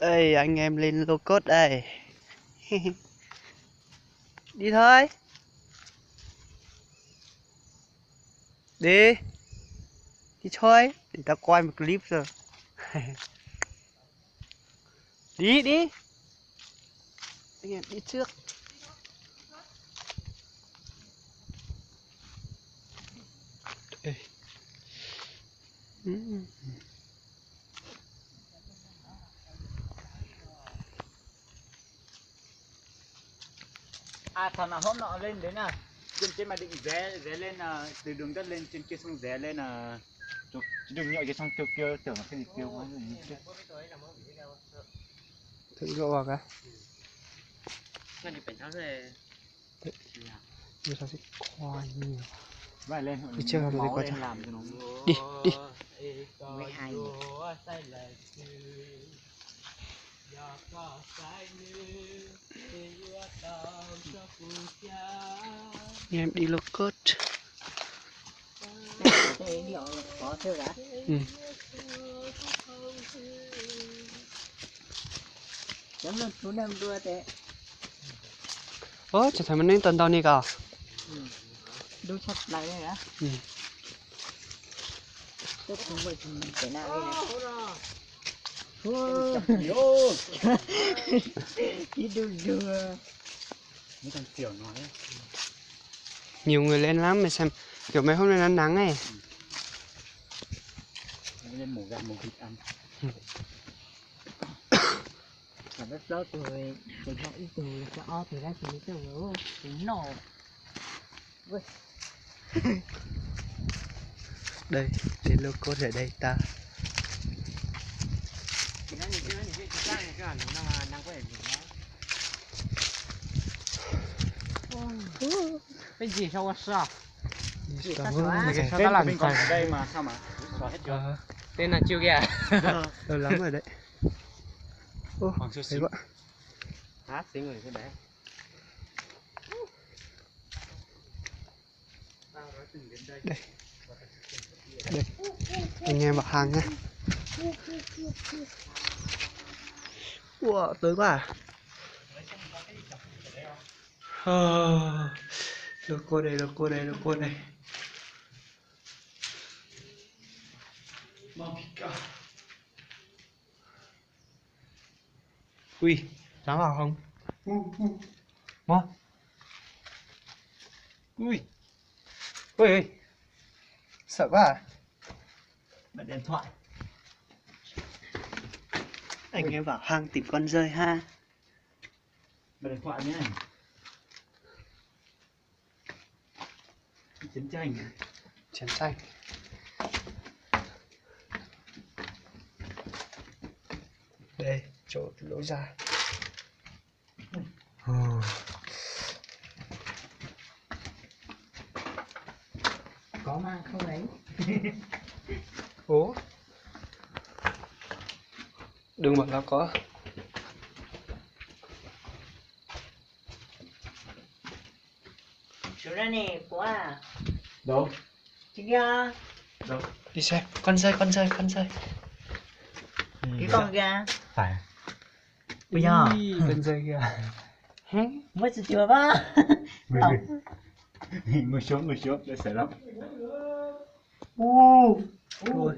Đây anh em lên lô cốt đây. Đi thôi. Đi. Đi thôi. Để tao quay một clip rồi. Đi đi. Anh em đi trước. Đây. À thằng nào hôm nọ lên đến trên mà định rẽ lên từ đường đất lên trên kia xong rẽ lên đừng nhậu kia xong kêu tưởng là cái gì kêu mấy người như Thử lộ vào cái. cái gì phải nói về Bây giờ sẽ khoai nhiều. vậy lên đi chơi rồi máu quay lên cho. làm cho nó Đi đi. 12 Anh em đi lô cốt. có theo đã. Chấm lên xuống em đưa thế. Ủa, chẳng phải mình nên tuần tao đi cả. Đôi chặt lại đây hả? Tốt không vậy thì mình phải nào đây này. Đi đưa. Mấy thằng tiểu nói. Nhiều người lên lắm, mày xem. Kiểu mấy hôm nay nắng nắng này. Lên mổ gà mổ thịt ăn. Cảm rất tốt rồi. Để cho ít từ cho o từ ra thì từ tính nổ. Đây, đến lô cốt ở đây ta. Cái gì sao sao? Sao ta làm còn đây mà sao mà xóa hết chưa? Tên là chưa kìa. Lâu lắm rồi đấy. Ô, thấy quá. Hát tiếng người cái đấy. Đây. Đây. Anh em vào hàng nhá. Wow, tới quá à? Lô cốt đây, lô cốt đây, lô cốt đây. Ui, dám vào không? Mo. Ui. Ui ui. Sợ quá à? Bật điện thoại. Anh em vào hang tìm con rơi ha. Bật điện thoại nhé. Chiến tranh. Chiến tranh. Đây, chỗ lối ra. Có mang không đấy? Ủa? Đừng bảo là có. Chỗ đây nè, có à? Đâu? Chứ kia. Đâu? Đi xem, con rơi, con rơi, con rơi. Cái con kia. Phải. Bây giờ. Con rơi kìa. Mới chưa ba. Ngồi xuống, để sợ lắm. Ôi.